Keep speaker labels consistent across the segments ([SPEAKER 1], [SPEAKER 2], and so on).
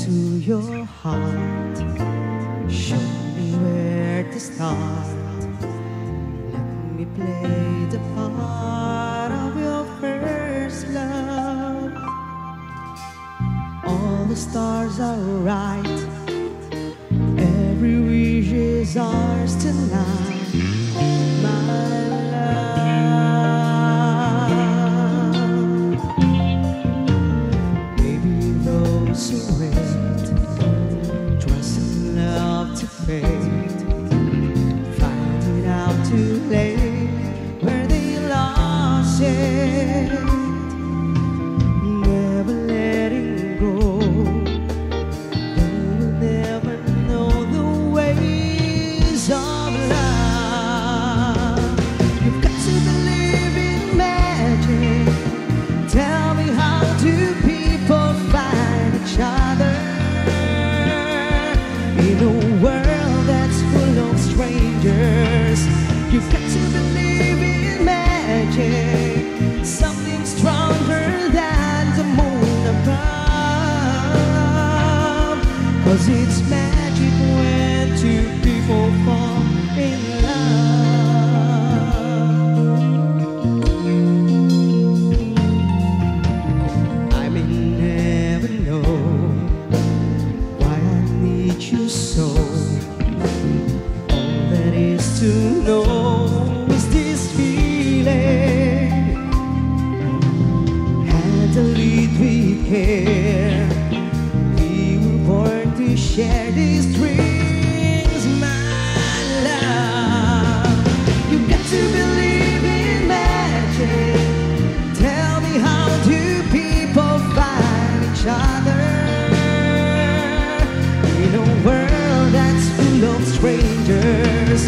[SPEAKER 1] to your heart. Show me where to start. Let me play the part of your first love. All the stars are right. Every wish is ours tonight, my love. Maybe those who wait, trust in love to fade, find it out too late where they lost it. Never letting go, they'll never know the ways of love. You've got to believe in magic. Tell me, how do people find each other in a world that's full of strangers? You've got to believe in magic, something stronger than the moon above. 'Cause it's magic when two people fall in love. I may never know why I need you so. All that is to know is this feeling. Handle it with care. We were born to share these dreams, my love. You've got to believe in magic. Tell me, how do people find each other in a world that's full of strangers?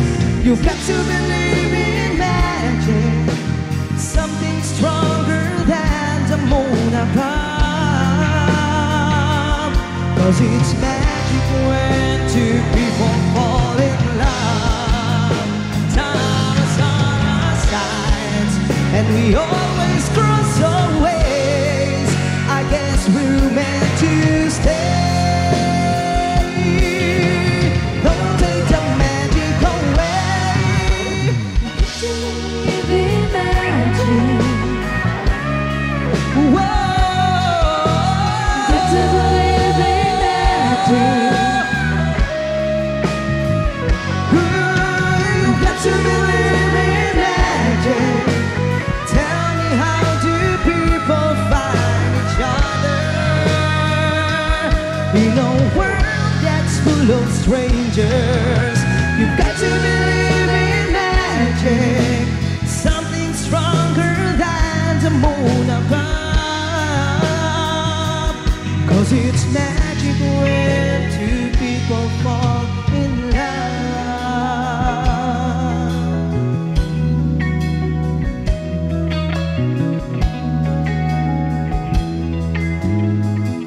[SPEAKER 1] You've got to believe in magic, something stronger than the moon above. 'Cause it's magic when two people fall in love. Time is on our sides, and we always cross our ways. I guess we're meant to stay. Don't take the magic away.
[SPEAKER 2] Believe in magic.
[SPEAKER 1] Whoa.
[SPEAKER 2] Got to believe in magic.
[SPEAKER 1] You've got to believe in magic. Tell me, how do people find each other in a world that's full of strangers? You've got to believe in magic, something stronger than the moon above. 'Cause it's magic when two people fall in love.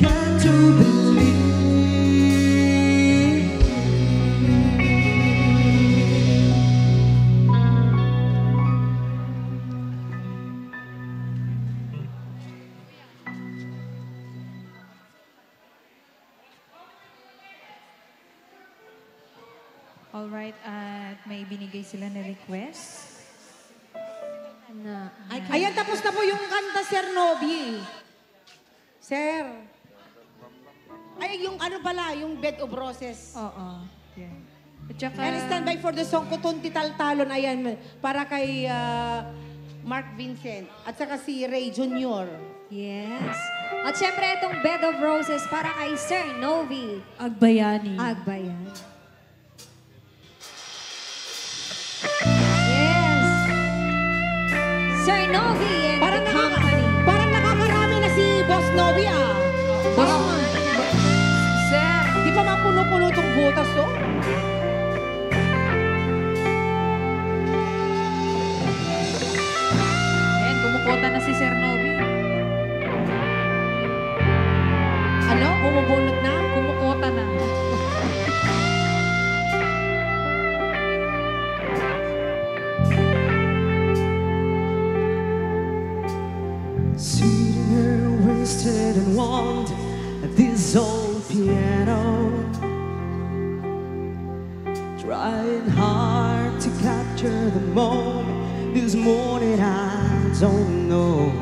[SPEAKER 1] Got to believe.
[SPEAKER 3] Alright, at may binigay sila na request.
[SPEAKER 2] Na,
[SPEAKER 4] Ayan, tapos na po yung kanta, Sir Novi. Sir. Ay, yung ano pala, yung Bed of Roses.
[SPEAKER 3] Oo. Yan. At saka,
[SPEAKER 4] And stand by for the song Kutunti Taltalon. Ayan, para kay Mark Vincent. At saka si Ray Jr.
[SPEAKER 2] yes. At syempre, itong Bed of Roses para kay Sir Novi
[SPEAKER 3] Agbayani.
[SPEAKER 2] Agbayan. Yes. Sir Novi and
[SPEAKER 4] Parang,
[SPEAKER 2] the company.
[SPEAKER 4] parang nakakarami na si Boss Novi, ah. Boss,
[SPEAKER 3] Sir,
[SPEAKER 4] di pa mapuno-puno itong butas, oh.
[SPEAKER 3] yan, kumukota na si Sir Novi.
[SPEAKER 4] Ano? Bumubunot na?
[SPEAKER 3] Kumukota na.
[SPEAKER 1] Sitting here wasted and wanted, this old piano, trying hard to capture the moment. This morning I don't know,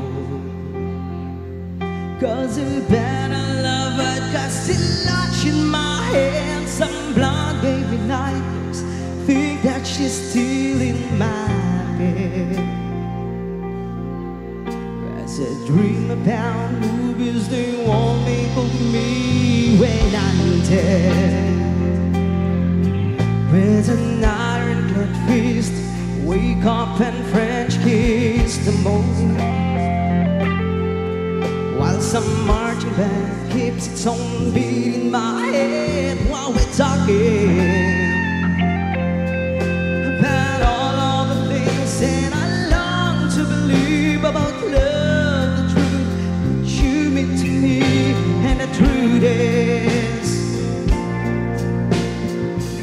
[SPEAKER 1] 'cause a better lover got still lodged in my head. Some blonde gave me nightmares, think that she's still in my bed. As I dream about movies they won't make of me when I'm dead. With an ironclad fist, wake up and French kiss the morning, while some marching band keeps its own beat in my head while we're talking about all of the things that I long to believe about love, the truth you mean to me, and the truth is,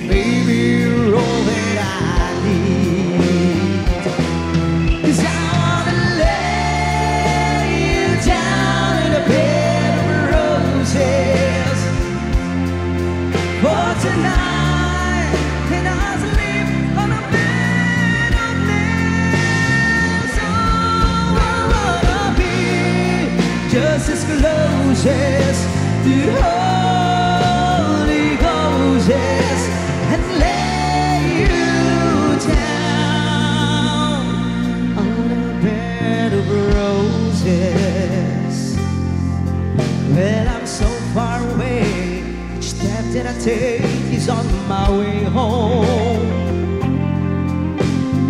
[SPEAKER 1] baby, you're all that I need. 'Cause I wanna lay you down in a bed of roses for tonight, and I'll sleep on a bed of nails. Oh, I wanna be just as close as the Holy Ghost is, and lay you down on a bed of roses. Well, I'm so far away, each step that I take is on my way home.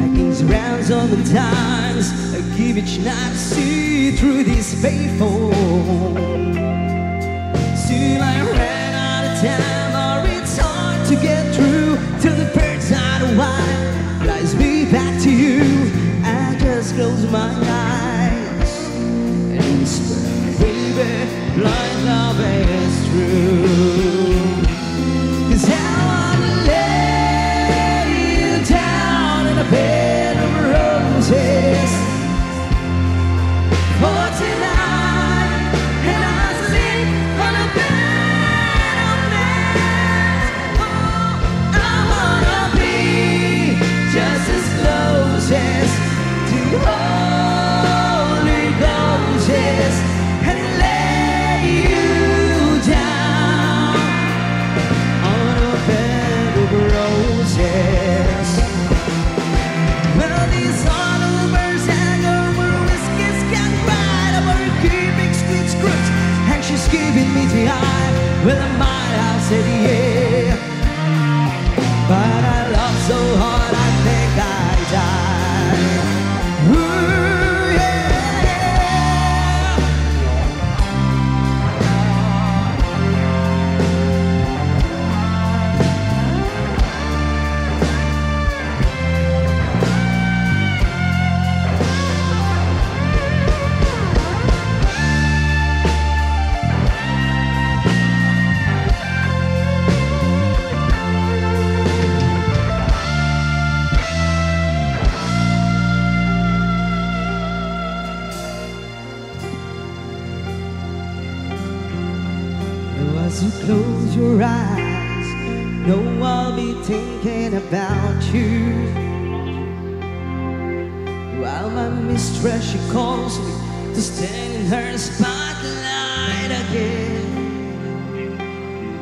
[SPEAKER 1] I gaze round so many times, I give each night to see through this payphone. Still I ran out of time, or it's hard to get through till the birds out of wine flies me back to you. I just close my eyes and whisper, baby, blind love is true. 'Cause I wanna lay you down in a bed of roses for tonight, and I'll sleep on a bed of nails. Oh, I wanna be just as close as to Holy Ghost is, and lay you down on a bed of roses. Well, these autumners hang over whiskers can ride over cubic squid scrooge, and she's giving me the eye. Well, I might have said yeah, but I love so hard I think I died. Ooh, yeah. As you close your eyes, know I'll be thinking about you, while my mistress, she calls me to stand in her spotlight again.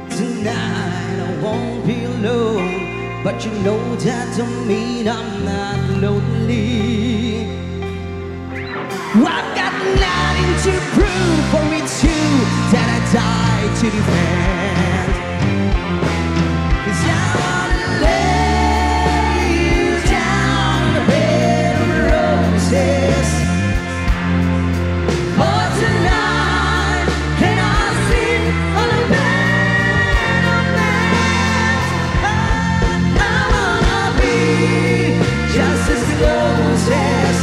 [SPEAKER 1] Tonight I won't be alone, but you know that don't mean I'm not lonely. I've got nothing to prove, for it's you that I died to defend. 'Cause I wanna lay you down on a bed of roses for tonight, and I'll sleep on a bed of nails. I wanna be just as close as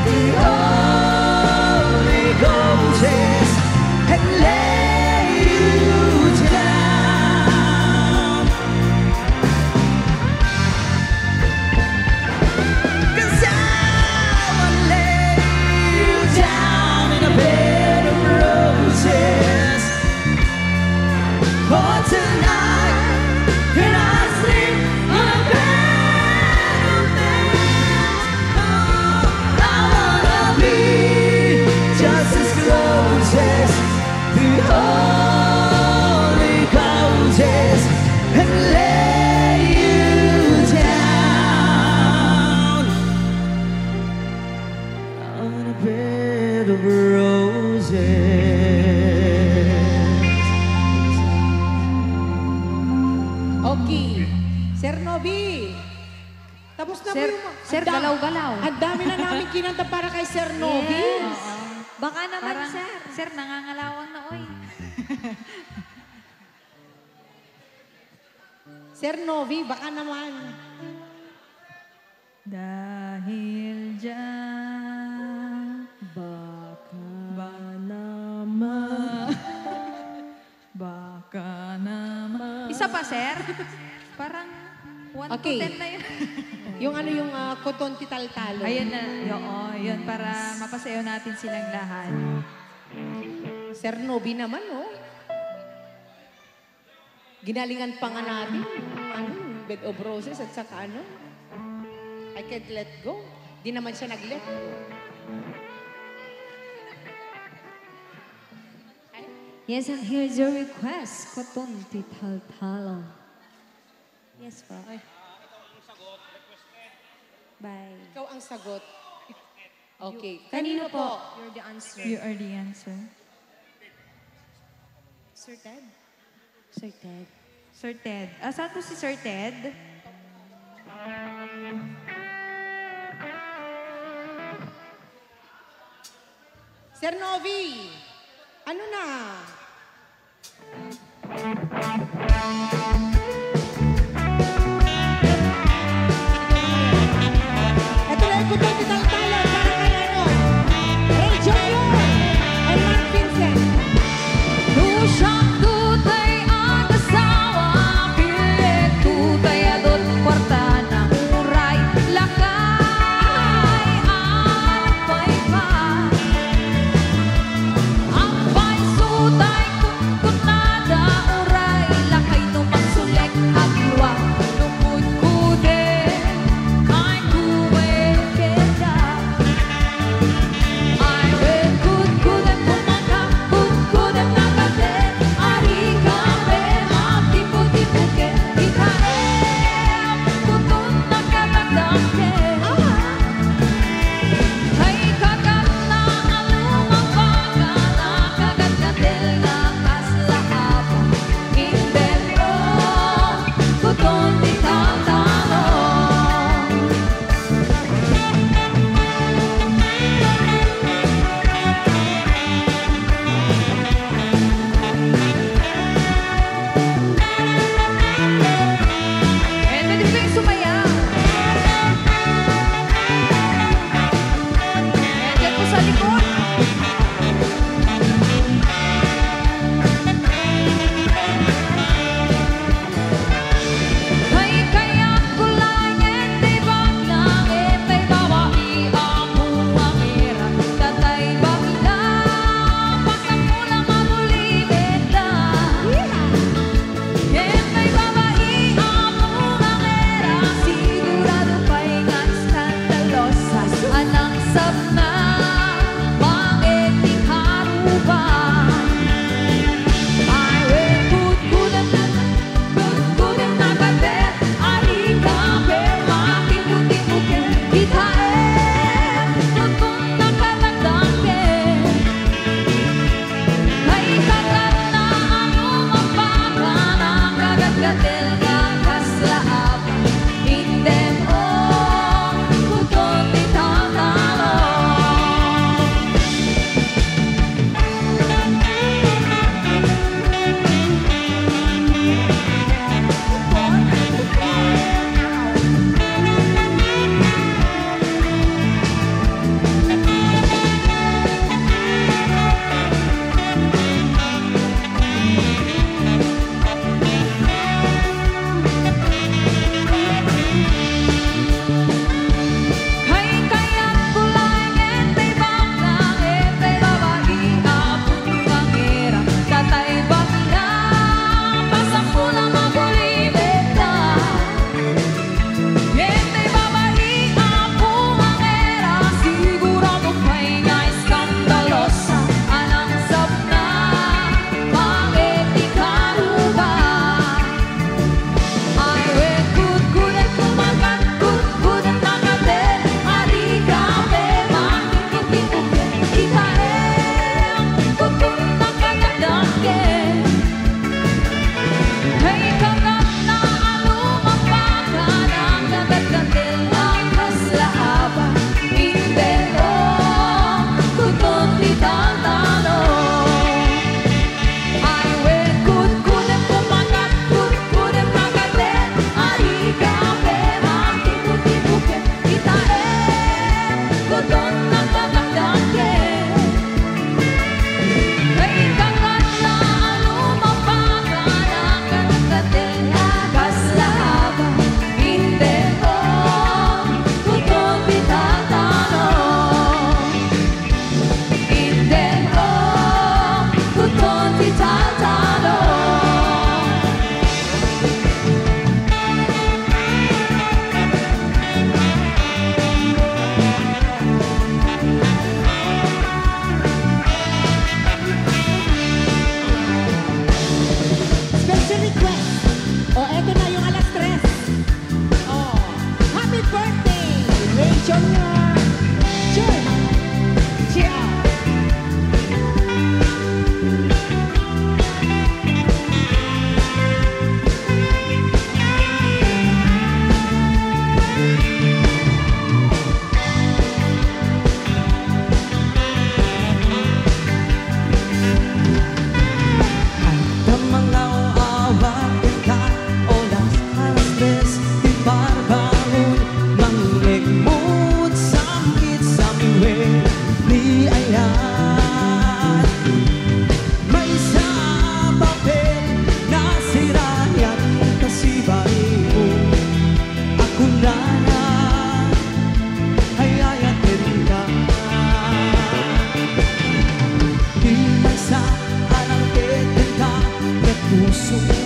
[SPEAKER 1] the Holy Ghost is, and lay you down
[SPEAKER 4] Okay. Sir Novi. Tapos na
[SPEAKER 3] Sir,
[SPEAKER 4] po yung...
[SPEAKER 3] sir, galaw-galaw.
[SPEAKER 4] Ang dami na namin kinanta para kay Sir Novi.
[SPEAKER 2] Yes. Baka naman,
[SPEAKER 3] Parang,
[SPEAKER 2] sir.
[SPEAKER 3] sir, nangangalawang na, oy.
[SPEAKER 4] Sir Novi, baka naman.
[SPEAKER 3] Dahil dyan,
[SPEAKER 4] Baka
[SPEAKER 3] naman, baka naman. Isa pa, sir? Parang 1
[SPEAKER 4] Okay.
[SPEAKER 3] to 10 na yun.
[SPEAKER 4] yung koton tital-talo.
[SPEAKER 3] Ayun na, yun, para mapasayaw natin silang lahat.
[SPEAKER 4] Sir Novi naman, oh. Ginalingan pa nga natin. Bed of Roses at saka I Can't Let Go. Di naman siya nag-let go.
[SPEAKER 2] Yes, and here's your request. Kotonti Taltalo. Yes, po. Bye.
[SPEAKER 4] Ikaw ang sagot. Okay.
[SPEAKER 2] Kanino po? You're the answer.
[SPEAKER 3] You are the answer.
[SPEAKER 2] Sir Ted? Sir Ted.
[SPEAKER 3] Sir Ted. Saan po si Sir Ted?
[SPEAKER 4] Sir Novi, ano na? Ito na yung kuto ni Taltalo para kay Ray Junior and Mark Vincent.
[SPEAKER 3] Tusang tutay ang asawa, pilit tutay adot kwarta na uray, lakay ang paypa. Ang pansutay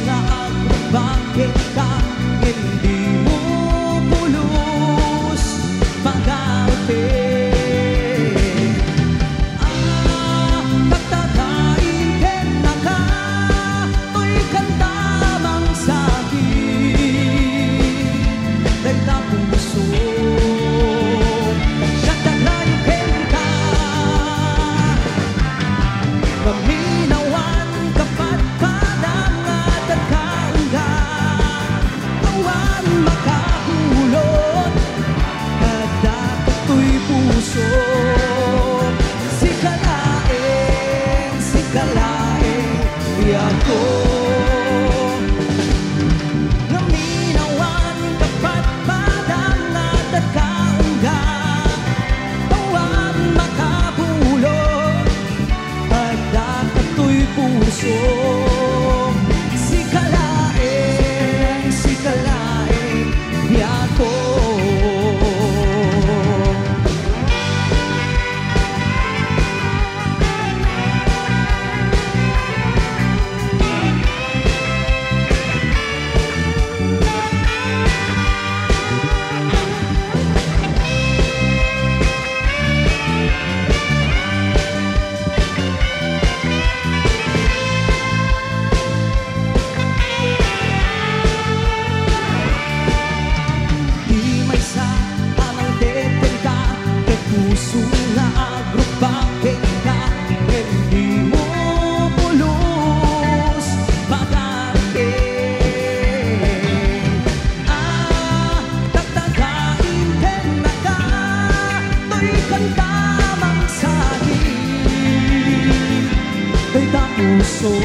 [SPEAKER 1] nga ako, bakit ka hindi mo pulos pag-arte? Tatagain din na ka, to'y kantamang sa'kin, dahil na puso siya tagayin ka. Paminawan kapat padang at kaungga, awan makahulot at dato'y puso. Sikalaeng biyak ko, naminawan kapat padang at kaungga, awan makahulot at dato'y puso. Sikalaeng biyak ko. Di may sa amang deten ka, kay puso nga agrupake ka, hindi mo pulos pag-arte. Tatagain din na ka, to'y kantamang sa'kin, kay ta puso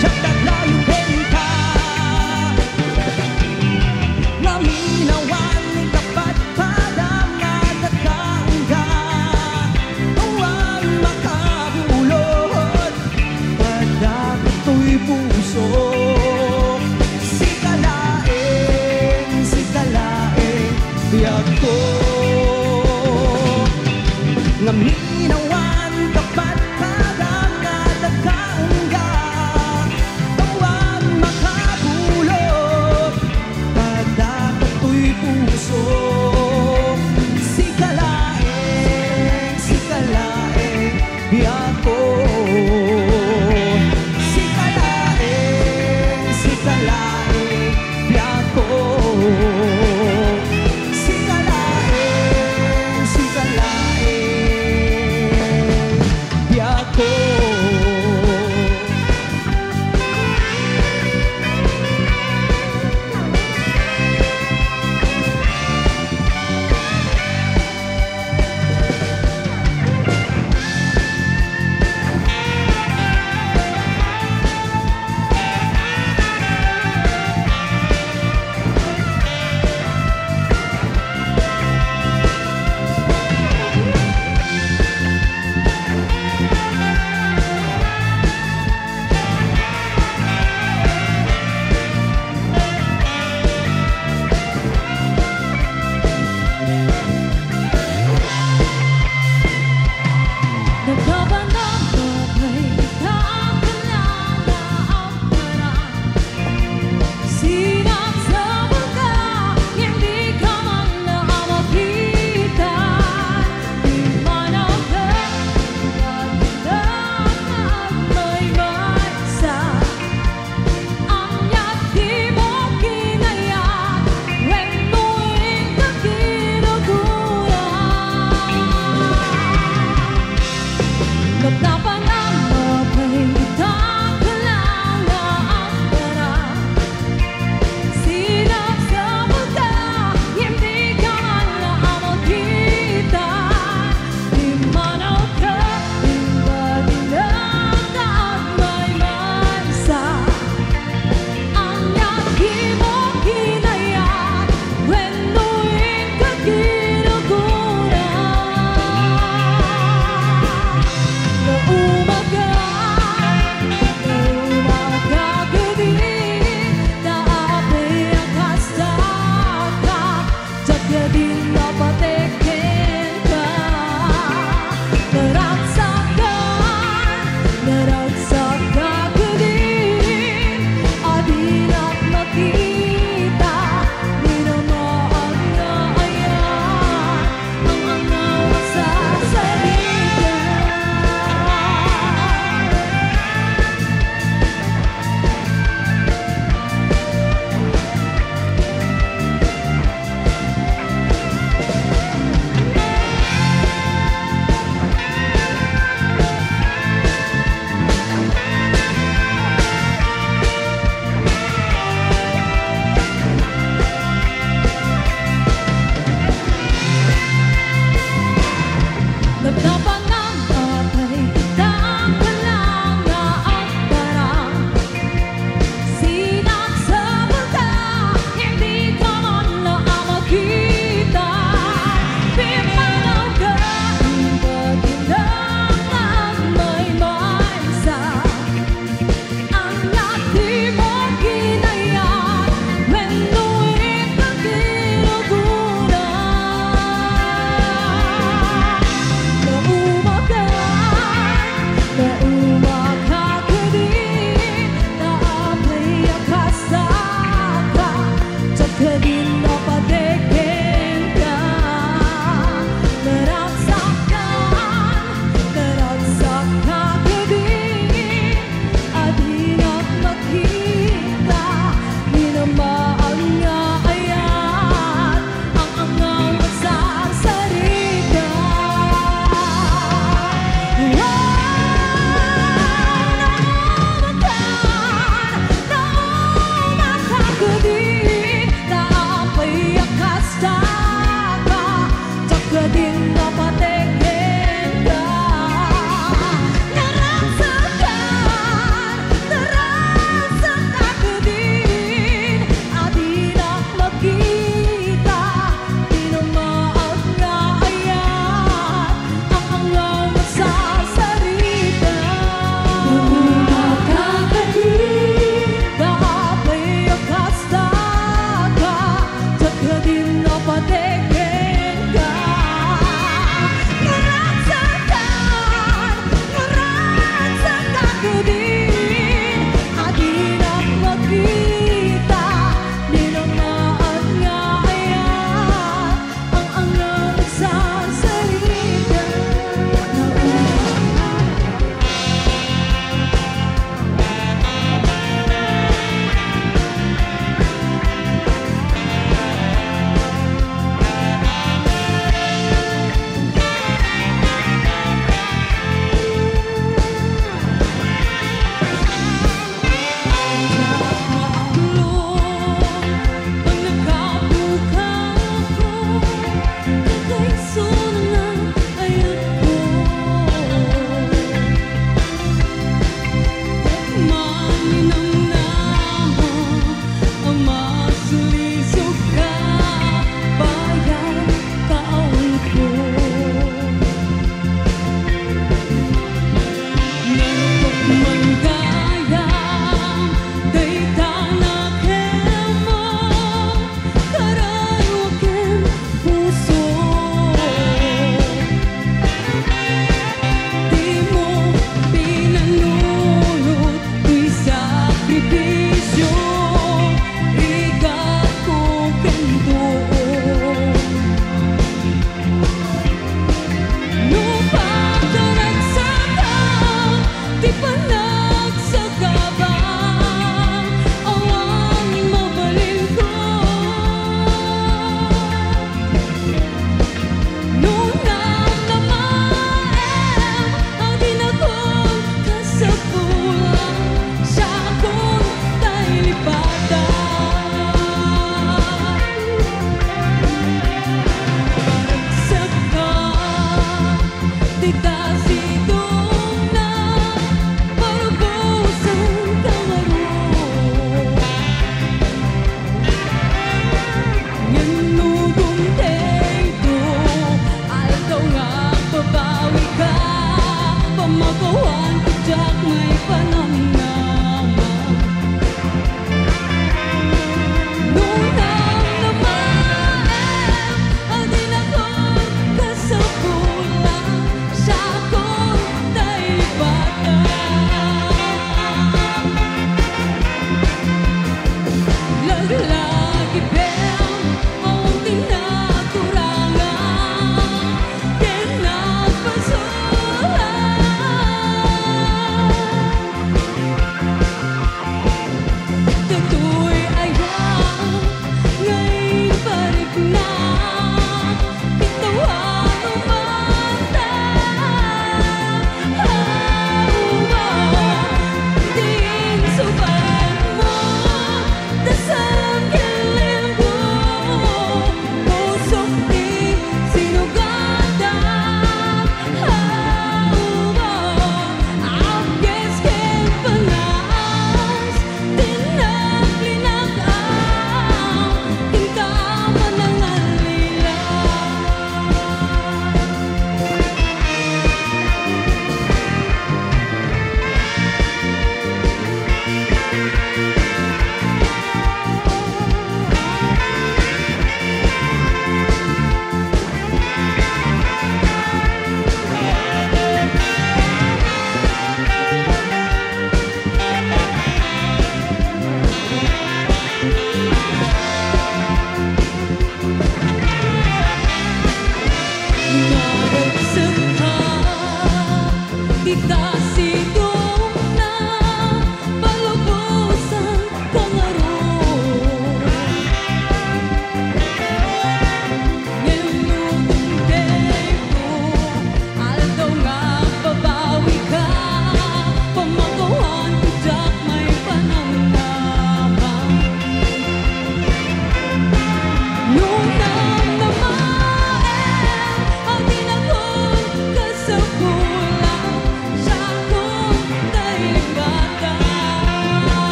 [SPEAKER 1] siya tagayin din ka. Naminawan kapat padang at kaungga, awan makahulot at dato'y puso. Sikalaeng biyak ko, naminawan kapat padang at kaungga, awan makahulot at dato'y puso. Sikalaeng biyak ko. Sikalaeng biyak ko. Sikalaeng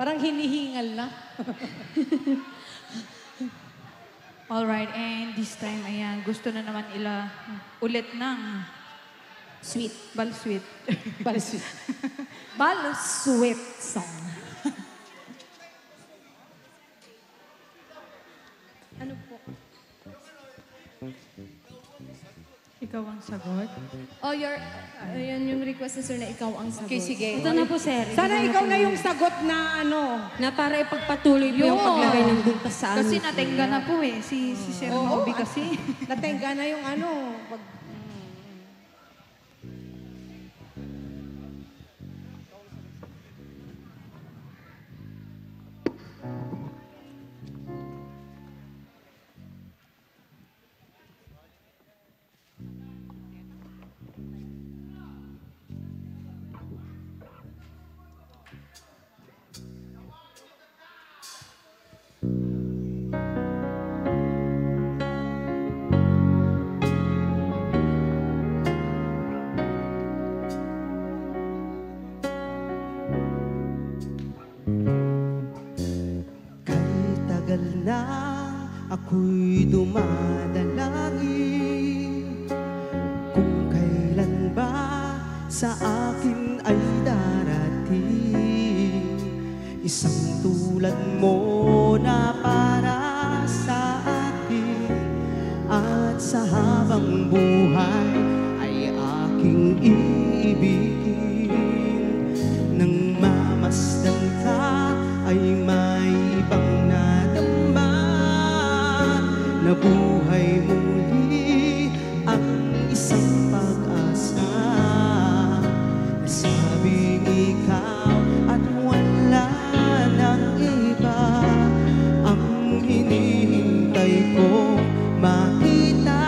[SPEAKER 4] Parang hinihingal na.
[SPEAKER 3] Alright, and this time, ayan, gusto na naman ulit ng
[SPEAKER 2] Sweet.
[SPEAKER 3] bal sweet.
[SPEAKER 4] Balsi.
[SPEAKER 2] Bal sweet song. Ano po?
[SPEAKER 3] Ikaw ang sagot.
[SPEAKER 2] Oh, ayan yung request ni sir na ikaw ang sagot.
[SPEAKER 4] Okay, sige.
[SPEAKER 2] Ito na po, sir.
[SPEAKER 4] Sana
[SPEAKER 2] Ibigay
[SPEAKER 4] ikaw
[SPEAKER 2] po
[SPEAKER 4] na
[SPEAKER 2] niyo.
[SPEAKER 4] yung sagot na ano.
[SPEAKER 2] Na para ipagpatuloy mo yung
[SPEAKER 4] Yun.
[SPEAKER 2] paglagay ng butas sa ano.
[SPEAKER 3] Kasi natenga na po eh, si Sir
[SPEAKER 4] Oo,
[SPEAKER 3] Nobby kasi.
[SPEAKER 4] Natenga na yung ano. Pag,
[SPEAKER 1] Kay tagal na ako'y dumadalangin kung kailan ba sa akin ay darating isang tulad mo na para sa akin at sa habang buhay ay aking iibigin nang mamasdan ka ay may ibang nadama na buhay muli ang isang pag-asa. Nasabing ikaw at wala nang iba ang hinihintay ko makita.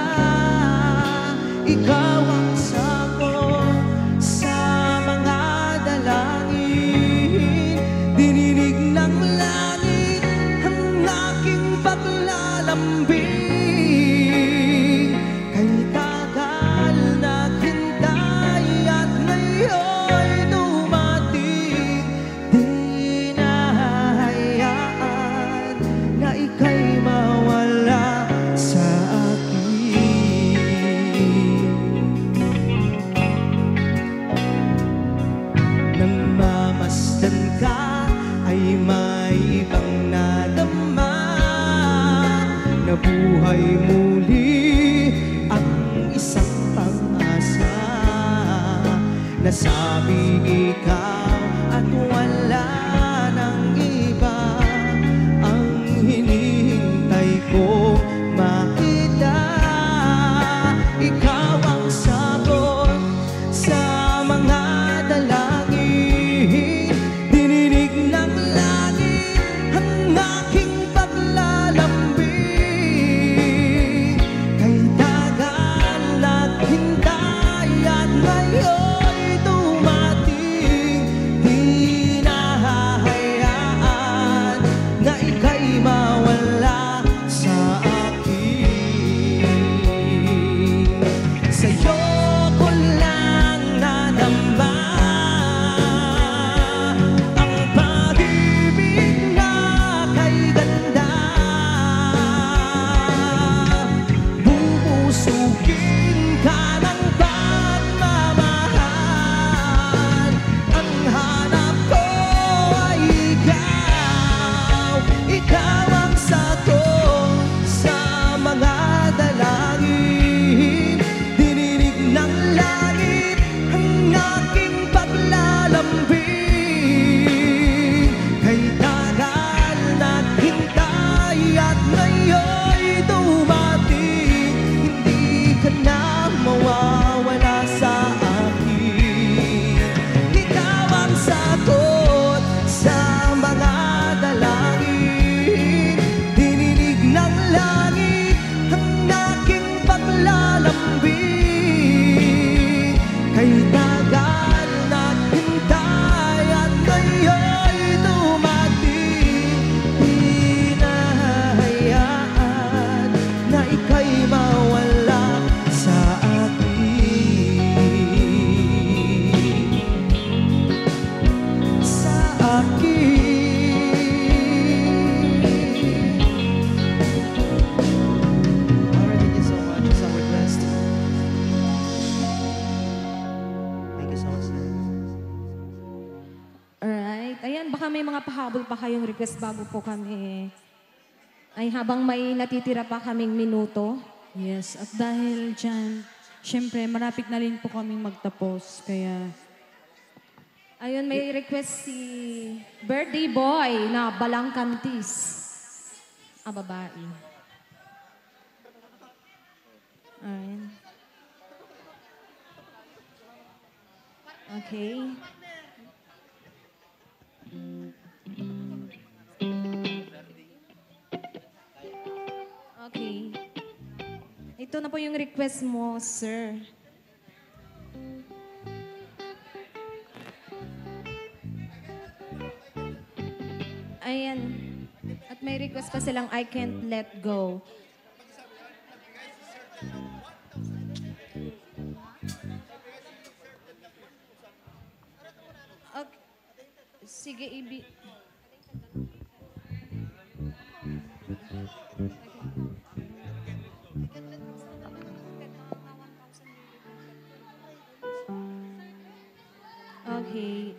[SPEAKER 1] Ikaw ang sagot sa mga dalangin. Dininig ng langit ang aking paglalambing. Kay tagal naghintay at ngayon'y dumating. Di nahahayaan na ika'y mawala sa akin. Nang mamasdan ka ay may ibang nadama na buhay muli ang isang pag-asa. Nasabing ikaw at wala nang iba ang hinihintay ko makita. Ikaw ang sagot sa mga dalangin. Dininig ng langit ang aking paglalambing. Kay tagal naghintay at ngayon'y dumating. Di na
[SPEAKER 2] Ayun, baka may mga pahabol pa kayong request bago po kami. Ay, habang may natitira pa kaming minuto.
[SPEAKER 3] Yes, at dahil dyan, syempre, marapit na rin po kaming magtapos. Kaya,
[SPEAKER 2] Ayun, may request si birthday boy na Balangkantis. Babae. Ayun. Okay. Okay. Ito na po yung request mo, sir. Ayan. At may request pa silang I Can't Let Go. Okay. Sige, Okay.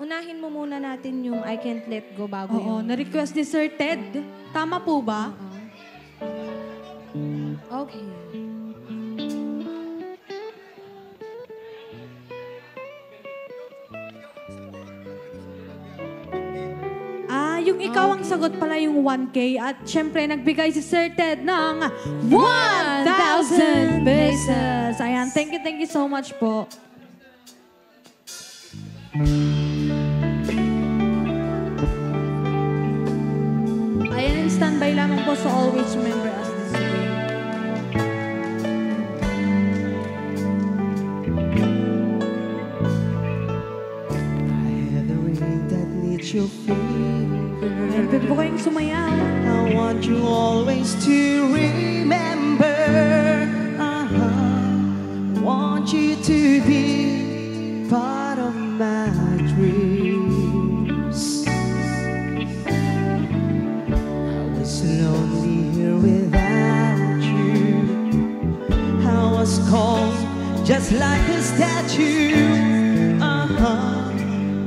[SPEAKER 2] Unahin mo muna natin yung I Can't Let Go bago
[SPEAKER 3] oo,
[SPEAKER 2] yung...
[SPEAKER 3] na-request ni Sir Ted. Tama po ba?
[SPEAKER 2] Okay.
[SPEAKER 3] Yung ikaw ang sagot pala yung 1K. At syempre, nagbigay si Sir Ted ng 1,000 pesos. Ayan, thank you so much po. Ayan, standby lamang po, so always remember us this way.
[SPEAKER 1] I have the ring that needs your finger.
[SPEAKER 3] Ayan, pwede po kayong sumayaw.
[SPEAKER 1] I want you always to remember. Want you to be part of my dreams. I was lonely here without you. I was cold, just like a statue.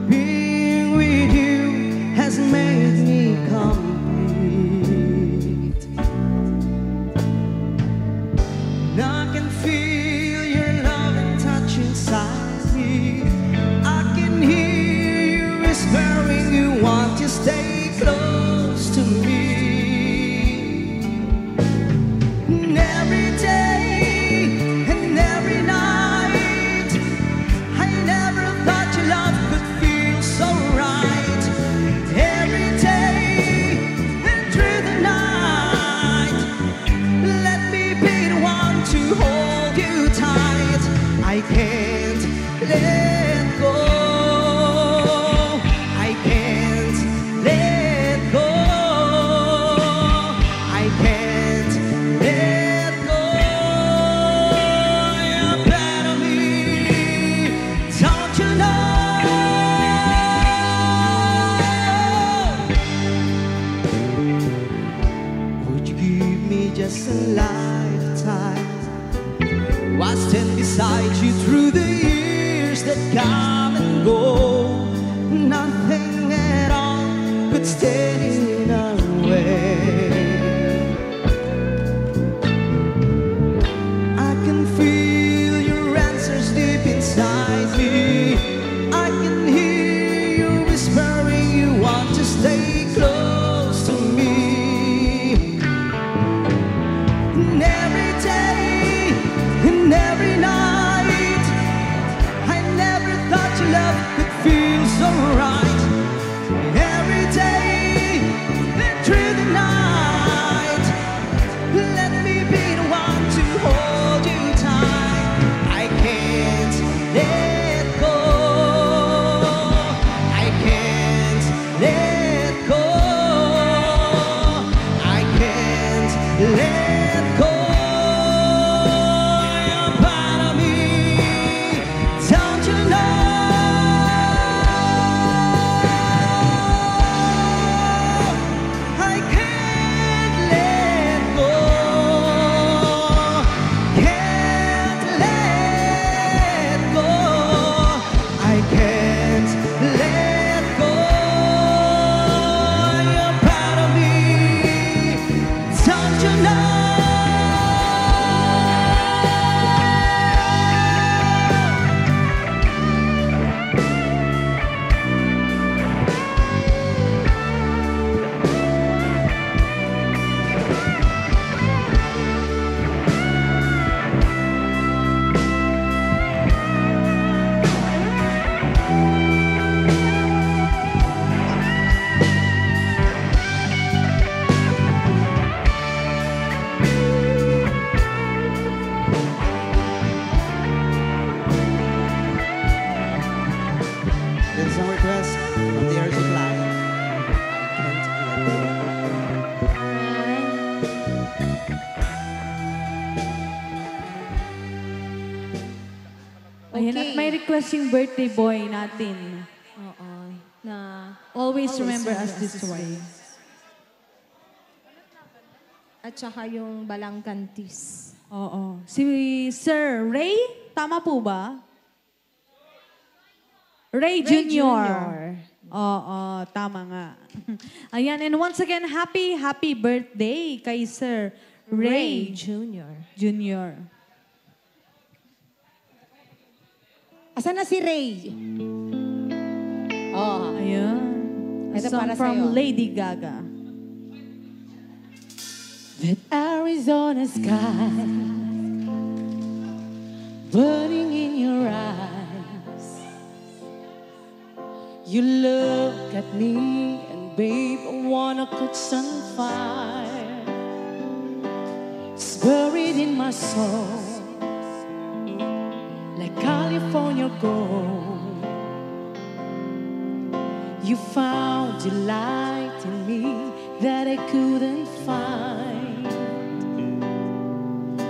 [SPEAKER 1] Being with you has made me complete. And I can feel your love and touch inside me. I can hear you whispering you want to stay close to me. And every day and every night, I never thought your love could feel so right. Every day and through the night, let me be the one to hold you tight. I can't let go. I can't let go. I can't let go. You're better me, don't you know? Would you give me just a lifetime? I stand beside you through the years that come and go. Nothing at all could stand in our way. I can feel your answers deep inside me. I can hear you whispering you want to stay close to me. And every day and every night, I never thought your love could feel so right. Every day and through the night, let me be the one to hold you tight. I can't let go. I can't let go.
[SPEAKER 3] request yung birthday boy natin.
[SPEAKER 2] Oo. Na
[SPEAKER 3] Always remember us this way.
[SPEAKER 2] At saka yung Balangkantis.
[SPEAKER 3] Oo. Si Sir Ray, tama po ba? Ray Jr. Oo, tama nga. Ayan, and once again, happy birthday kay Sir Ray
[SPEAKER 2] Jr.
[SPEAKER 3] Jr.
[SPEAKER 4] Asan na si Ray? Oh,
[SPEAKER 3] Ayan. A
[SPEAKER 4] Ito
[SPEAKER 3] song
[SPEAKER 4] para
[SPEAKER 3] from
[SPEAKER 4] sa'yo.
[SPEAKER 3] Lady Gaga.
[SPEAKER 1] That Arizona sky burning in your eyes. You look at me and babe, I wanna catch on fire. It's buried in my soul like California gold. You found delight in me that I couldn't find.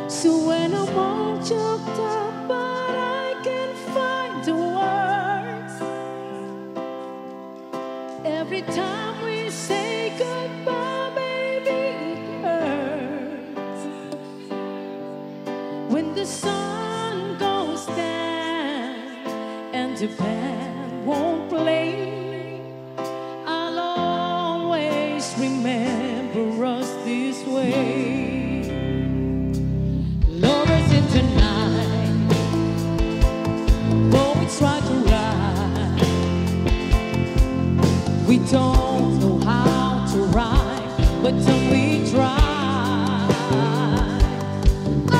[SPEAKER 1] So when I'm all choked up, but I can't find the words. Every time we say goodbye, baby, it hurts. When the sun goes down and the band won't play, I'll always remember us this way. Lovers in tonight, poets try to ride. We don't know how to rhyme, but then we try. All I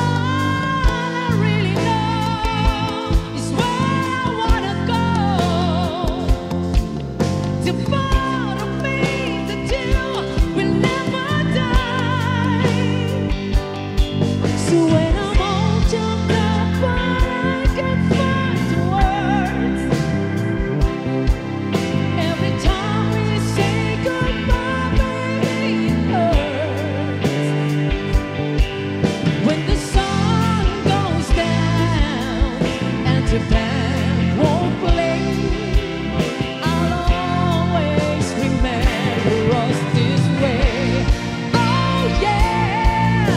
[SPEAKER 1] really know is where I wanna go. The part of me that you will never die. So when I'm all jumped up, but I can't find the words. Every time we say goodbye, baby, it hurts. When the sun goes down and the band won't play, I'll always remember us this way. Oh yeah,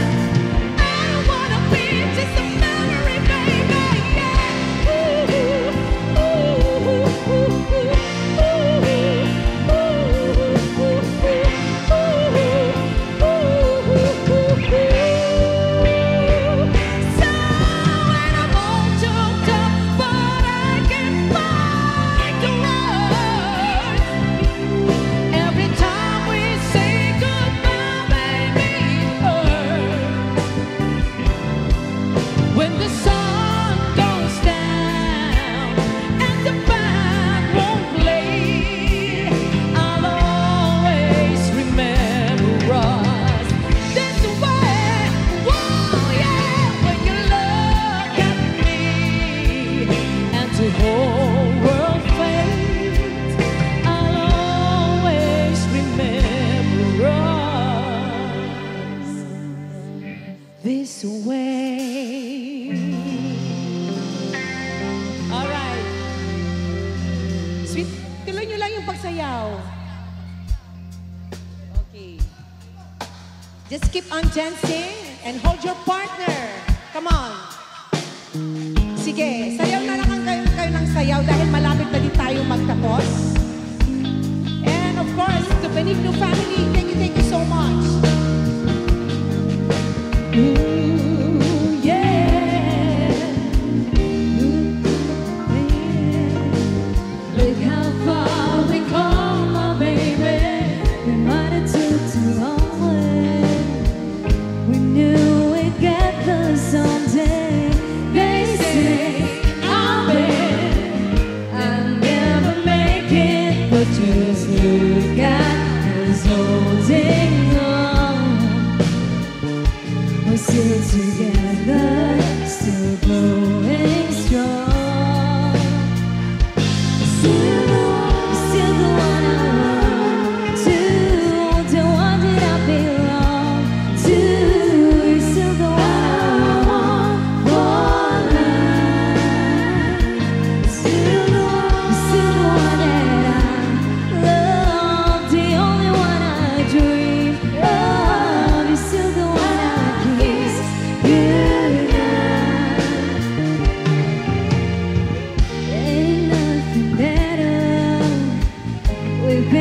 [SPEAKER 1] I don't wanna be just a memory, baby. Yeah. Ooh, ooh, ooh, ooh, ooh, ooh, So when I'm all choked up, but I can't find the words. Every time we say goodbye, baby, it hurts. When the sun goes down and the band won't play, I'll always remember us this way. Whoa, yeah, when you look at me and the whole world fades, I'll always remember us this way.
[SPEAKER 4] alright. Sweet, tuloy nyo lang yung pagsayaw. Okay. Just keep on dancing and hold your partner. Come on. Sige, sayaw na lang kayo ng sayaw dahil malapit na din tayo magtapos. And of course, the Benigno family, thank you so much.
[SPEAKER 1] Ooh, yeah.
[SPEAKER 2] Look how far we come, my baby. We might have took too long way. We knew we'd get there someday. They say I'll never make it, but just look at us all.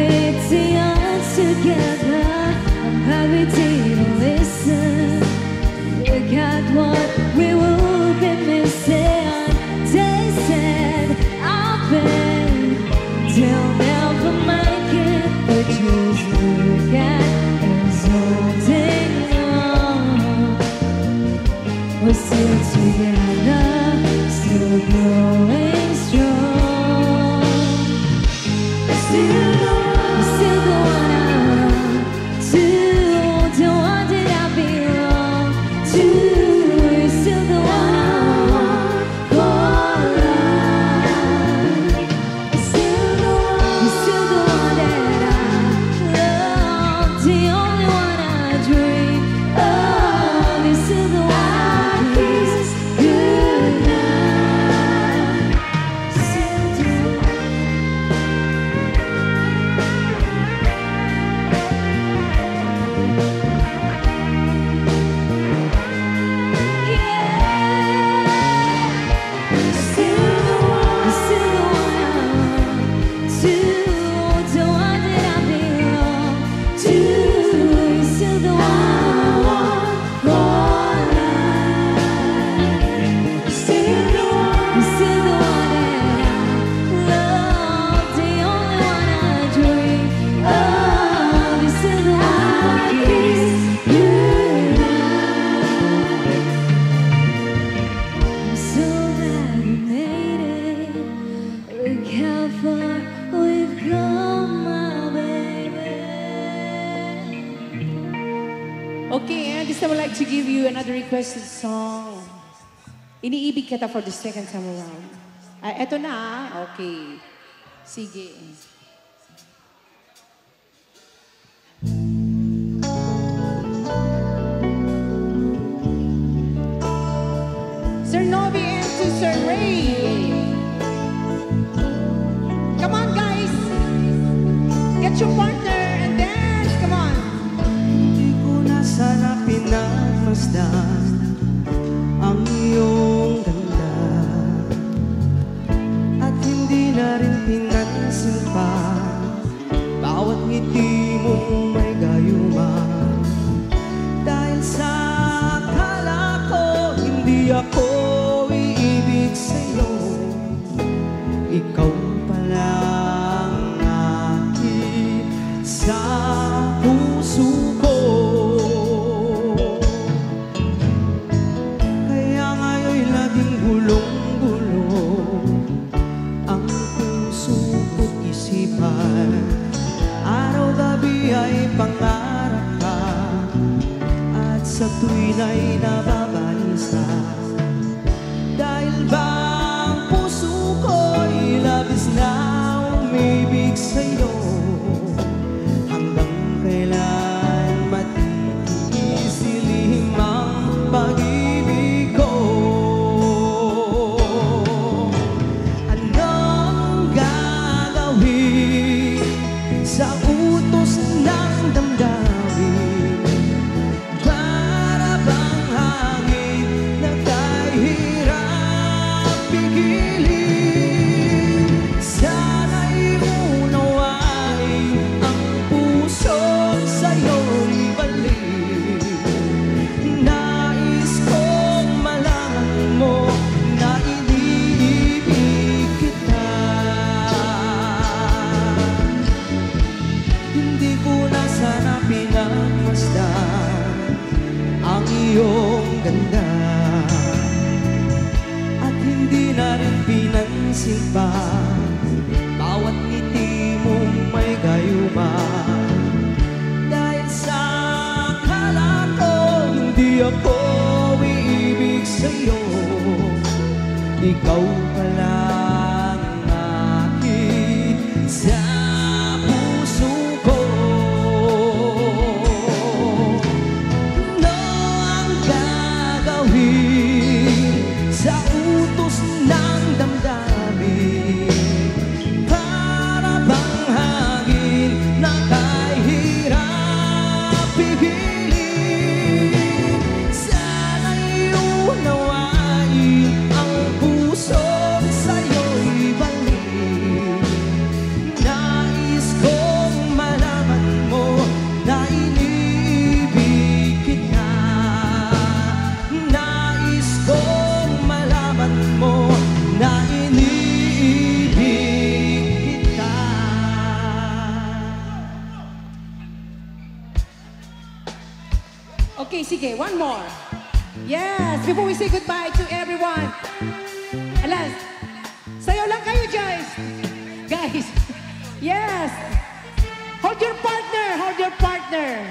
[SPEAKER 2] Pretty us together, I'm happy to listen. Look at what we will be missing. They said I'll bet they'll never make it, but just look at us holding on. We're still together, still growing strong. Still the one I run to, the one that I belong to. You're still the one I want for life. You're still the one that I love, the only one I dream of. You're still the one I kiss goodnight. Still the
[SPEAKER 4] Okay, and this time I'd like to give you another requested song. Iniibig kita for the second time around. Eto na. Okay. Sige. Sir Novi and to Sir Ray. Come on, guys. Get your partner and dance. Come on.
[SPEAKER 1] Di ko na sana pinagmasdan ang iyong ganda, at hindi na rin pinansin pa bawat ngiti mong may gayuma. Dahil sa akala ko hindi ako iibig sa'yo, ikaw pala ang akin sa puso ko. Kaya ngayon'y laging gulong-gulo ang puso ko't isipan. Araw-gabi ay pangarap ka, at sa tuwin ay nababalisa. Dahil ba ang puso ko'y labis na umibig sa'yo, hanggang kailan matitiisilihim ang pag-ibig ko. Anong gagawin sa utos ng damdamin? Para bang hangin na kahirap pigilin? Sana'y unawain ang puso sa'yo'y balik. Nais kong malaman mo na iniibig kita. Hindi ko na sana pinagmasdan ang iyong ganda, at hindi na rin pinansin pa bawat ngiti mong may gayuma. Dahil sa akala ko hindi ako iibig sa'yo, ikaw pala ang akin sa puso ko. Ano ang gagawin sa utos ng damdamin?
[SPEAKER 4] Okay, sige, one more. Yes, before we say goodbye to everyone. Alas, sayo lang kayo, guys. Guys, yes. Hold your partner, hold your partner.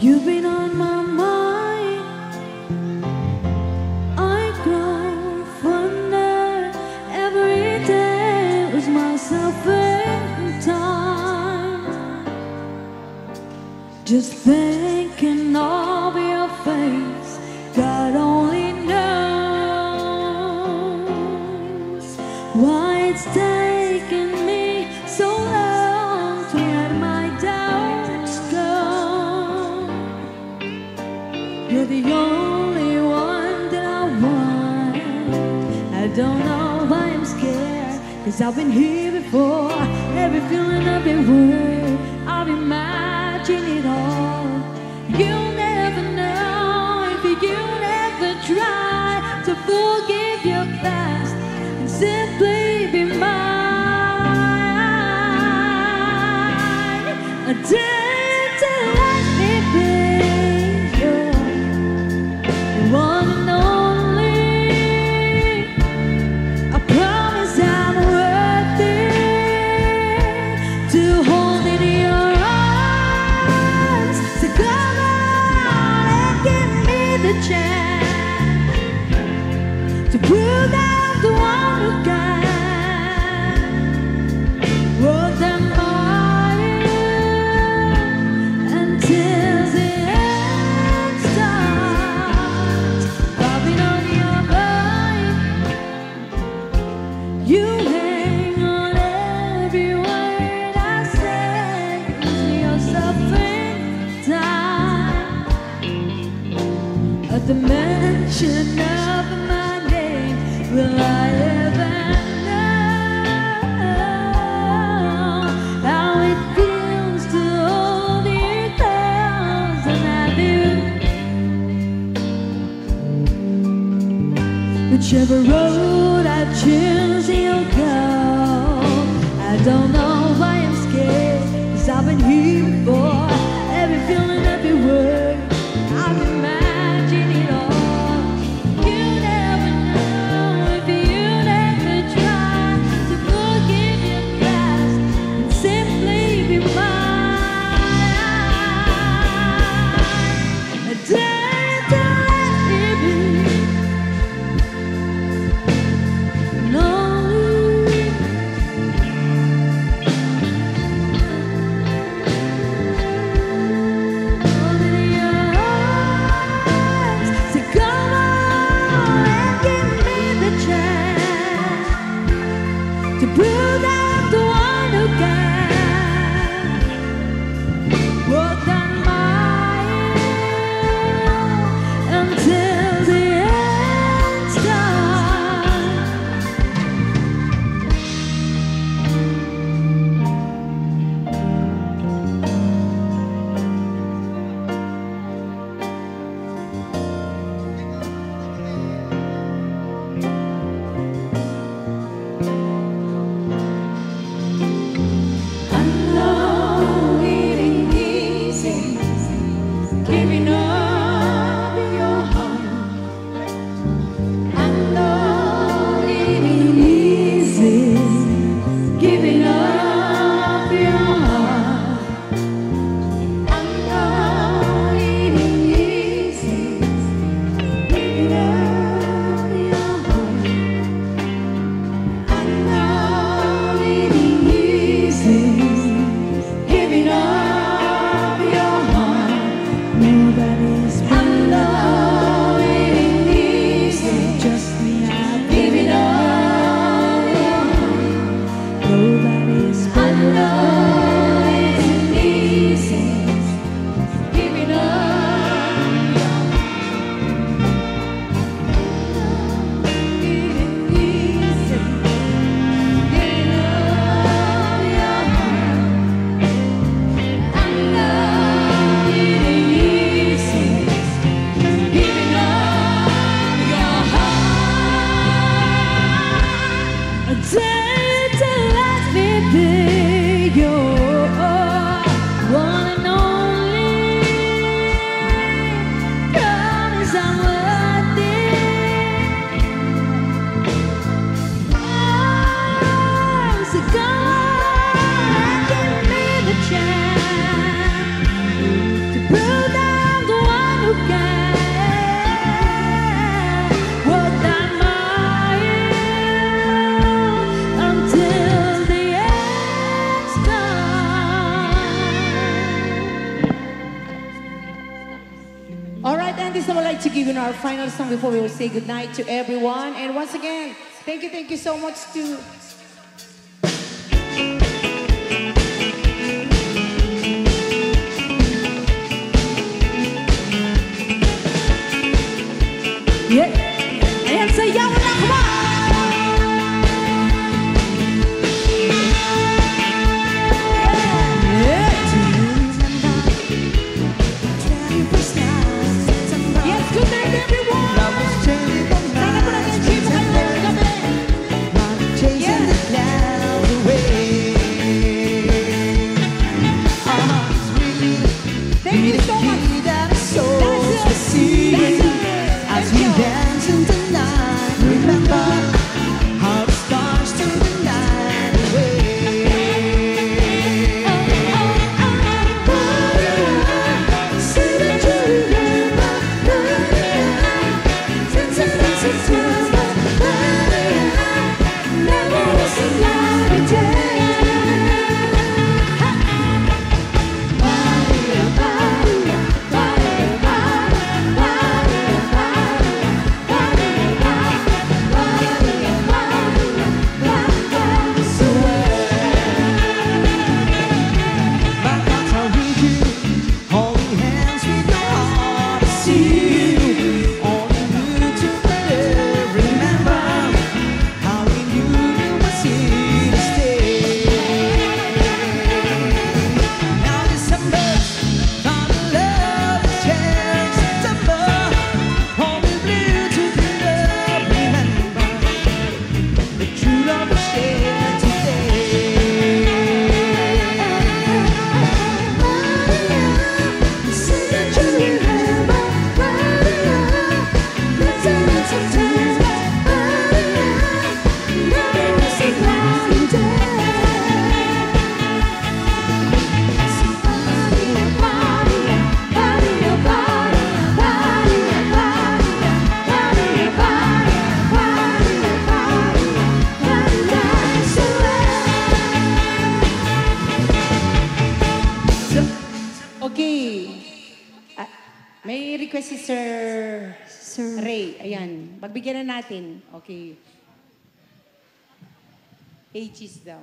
[SPEAKER 2] You've been on my mind. I grow fonder every day. Lose myself in time. Just thinking of your face, God only knows why it's taken me so long to let my doubts go. You're the only one that I want. I don't know why I'm scared, 'cause I've been here before. Every feeling, every word, I've imagined it all. You'll never know if you never try to forgive your past and simply be mine. A day to let me be one and only. I promise I'm worthy to hold in your arms. So come on and give me the chance to prove that I'm the one who can. Work them until the end starts. I've been on your mind. You hang on every word I say. Lose yourself in time. At the mention of my name, will I ever know how it feels to hold you close and have you? Whichever road I choose, you'll go. I don't know why I'm scared, 'cause I've been here before. Every feeling, every word, I've imagined it all. You never know if you never try to forgive your past and simply be mine. A day to let me be.
[SPEAKER 4] right, and this I would like to give you our final song before we will say goodnight to everyone. And once again, thank you so much to
[SPEAKER 3] Yeah. Ayan, sayaw na ko ba?
[SPEAKER 4] Yes, good night everyone! Sana po nag-achieve mo kayo ngayong gabi. Yes. Thank you so much.
[SPEAKER 1] As we dance in the night, remember how the stars turn the night away. Say that you remember, never was a light day.
[SPEAKER 4] Okay. May request si Sir Ray. Ayan. Pagbigyan na natin. Okay. Aegis daw.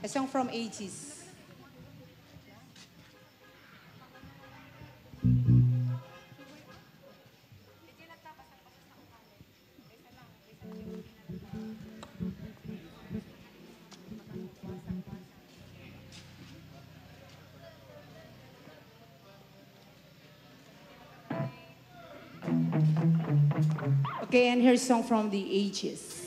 [SPEAKER 4] A song from Aegis. Okay, and here's a song from the Aegis.